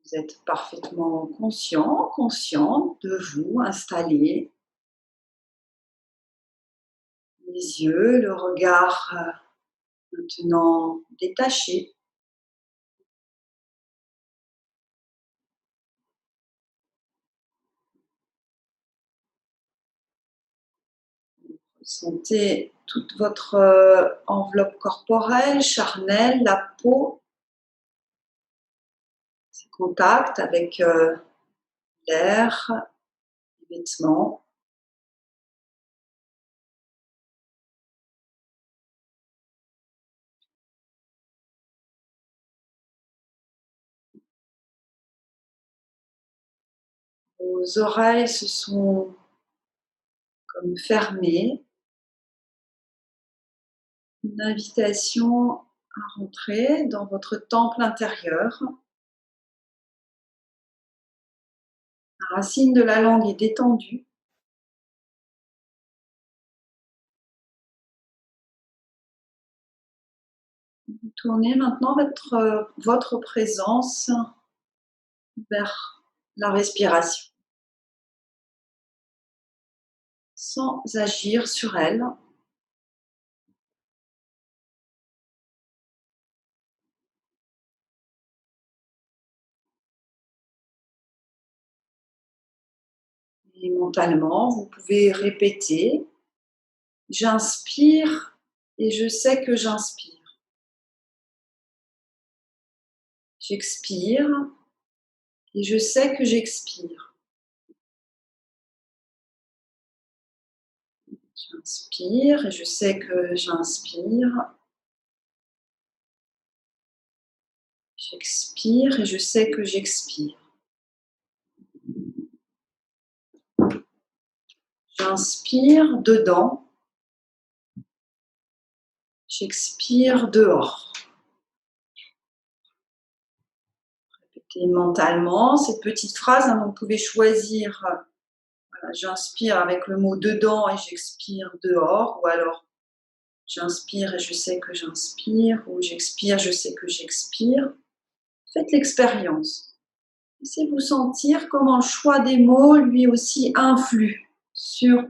Vous êtes parfaitement conscient, consciente de vous installé, les yeux, le regard maintenant détaché. Sentez toute votre enveloppe corporelle, charnelle, la peau, ses contacts avec l'air, les vêtements. Vos oreilles se sont comme fermées. Une invitation à rentrer dans votre temple intérieur. La racine de la langue est détendue. Vous tournez maintenant votre présence vers la respiration, sans agir sur elle. Et mentalement, vous pouvez répéter: j'inspire et je sais que j'inspire. J'expire et je sais que j'expire. J'inspire et je sais que j'inspire. J'expire et je sais que j'expire. J'inspire dedans. J'expire dehors. Répétez mentalement cette petite phrase. Vous pouvez choisir, voilà, j'inspire avec le mot dedans et j'expire dehors, ou alors j'inspire et je sais que j'inspire, ou j'expire, je sais que j'expire. Faites l'expérience. Laissez-vous sentir comment le choix des mots, lui aussi, influe sur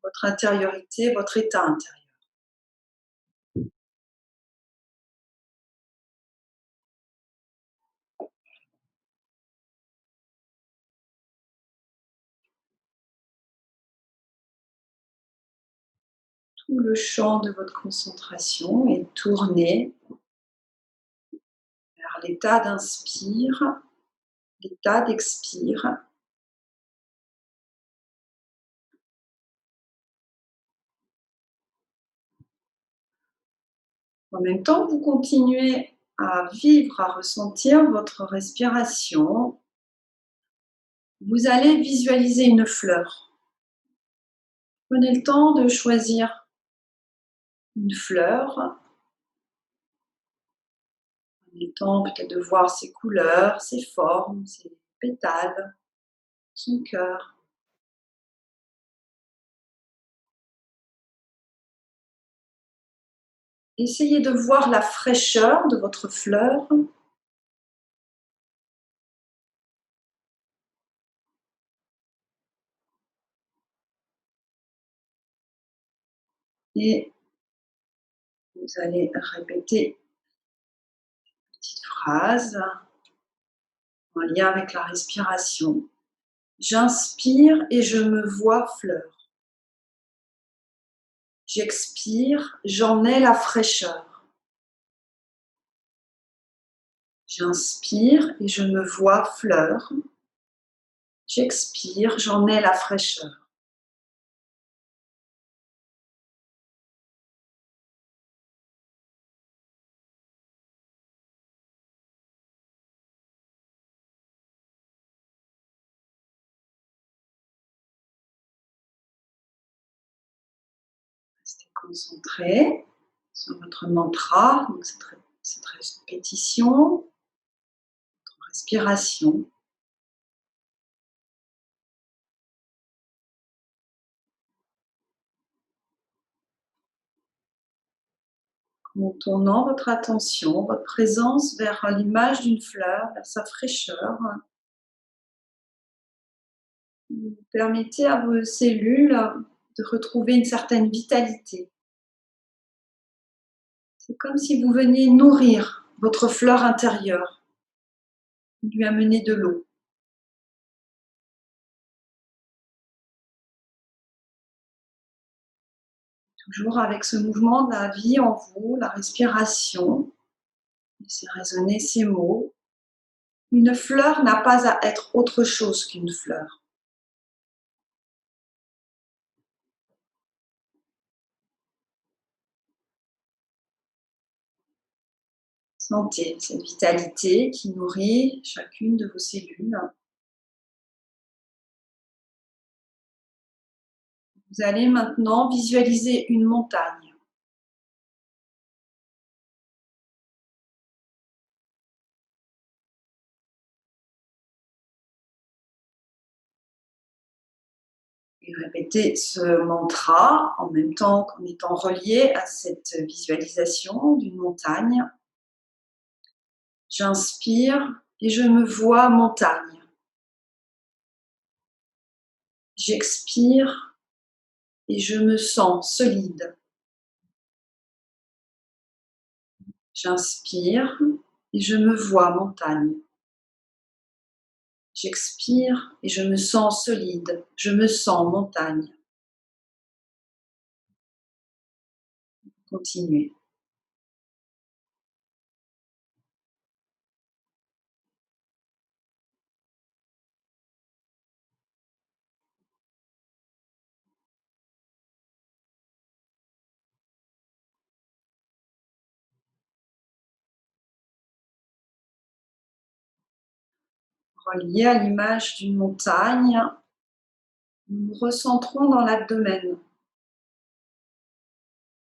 votre intériorité, votre état intérieur. Tout le champ de votre concentration est tourné vers l'état d'inspire, l'état d'expire. En même temps, vous continuez à vivre, à ressentir votre respiration. Vous allez visualiser une fleur. Prenez le temps de choisir une fleur. Prenez le temps peut-être de voir ses couleurs, ses formes, ses pétales, son cœur. Essayez de voir la fraîcheur de votre fleur. Et vous allez répéter une petite phrase en lien avec la respiration. J'inspire et je me vois fleur. J'expire, j'en ai la fraîcheur. J'inspire et je me vois fleur. J'expire, j'en ai la fraîcheur. Restez concentré sur votre mantra, donc cette répétition, votre respiration. En tournant votre attention, votre présence vers l'image d'une fleur, vers sa fraîcheur, vous permettez à vos cellules de retrouver une certaine vitalité. C'est comme si vous veniez nourrir votre fleur intérieure, lui amener de l'eau. Toujours avec ce mouvement de la vie en vous, la respiration, laissez résonner ces mots. Une fleur n'a pas à être autre chose qu'une fleur. Sentez cette vitalité qui nourrit chacune de vos cellules. Vous allez maintenant visualiser une montagne. Et répétez ce mantra en même temps qu'en étant relié à cette visualisation d'une montagne. J'inspire et je me vois montagne. J'expire et je me sens solide. J'inspire et je me vois montagne. J'expire et je me sens solide. Je me sens montagne. Continuez. Relié à l'image d'une montagne, nous nous recentrons dans l'abdomen.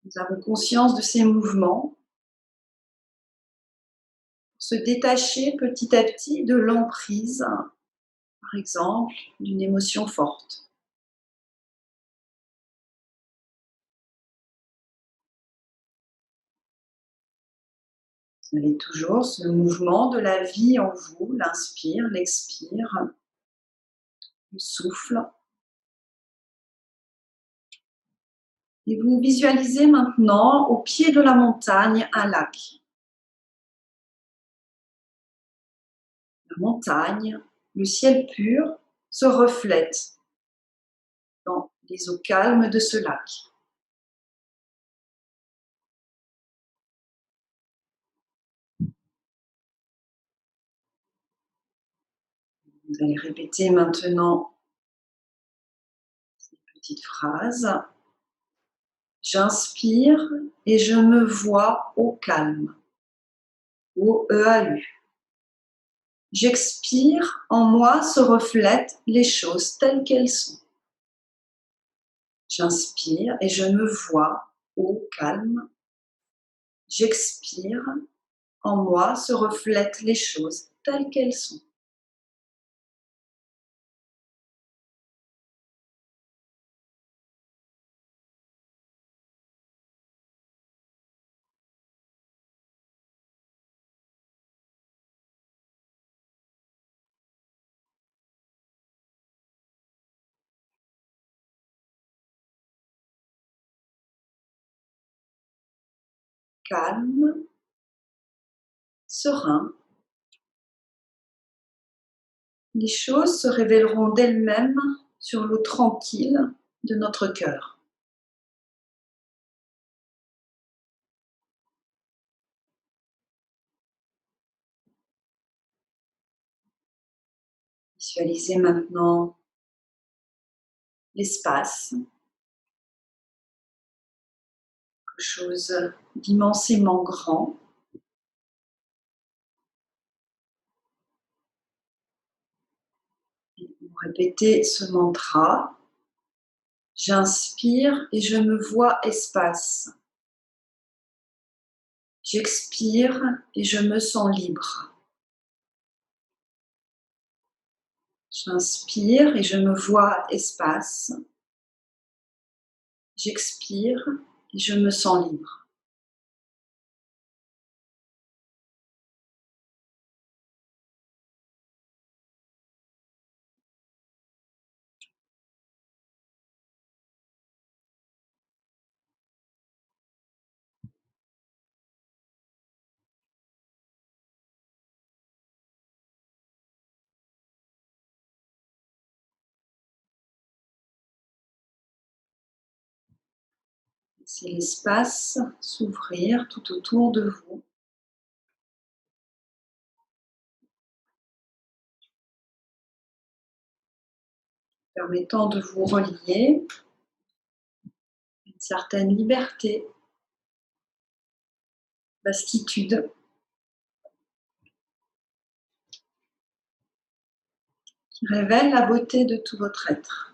Nous avons conscience de ces mouvements pour se détacher petit à petit de l'emprise, par exemple, d'une émotion forte. Vous avez toujours ce mouvement de la vie en vous, l'inspire, l'expire, le souffle. Et vous visualisez maintenant au pied de la montagne un lac. La montagne, le ciel pur se reflètent dans les eaux calmes de ce lac. Vous allez répéter maintenant ces petites phrases. J'inspire et je me vois au calme, au EAU. J'expire, en moi se reflètent les choses telles qu'elles sont. J'inspire et je me vois au calme. J'expire, en moi se reflètent les choses telles qu'elles sont. Calme, serein. Les choses se révéleront d'elles-mêmes sur l'eau tranquille de notre cœur. Visualisez maintenant l'espace, quelque chose d'immensément grand. Et vous répétez ce mantra. J'inspire et je me vois espace. J'expire et je me sens libre. J'inspire et je me vois espace. J'expire et je me sens libre. Laissez l'espace s'ouvrir tout autour de vous, permettant de vous relier à une certaine liberté, vastitude, qui révèle la beauté de tout votre être.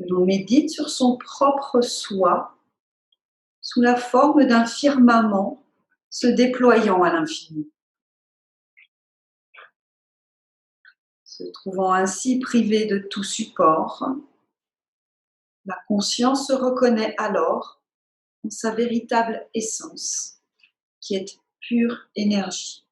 Que l'on médite sur son propre soi sous la forme d'un firmament se déployant à l'infini. Se trouvant ainsi privé de tout support, la conscience se reconnaît alors en sa véritable essence, qui est pure énergie.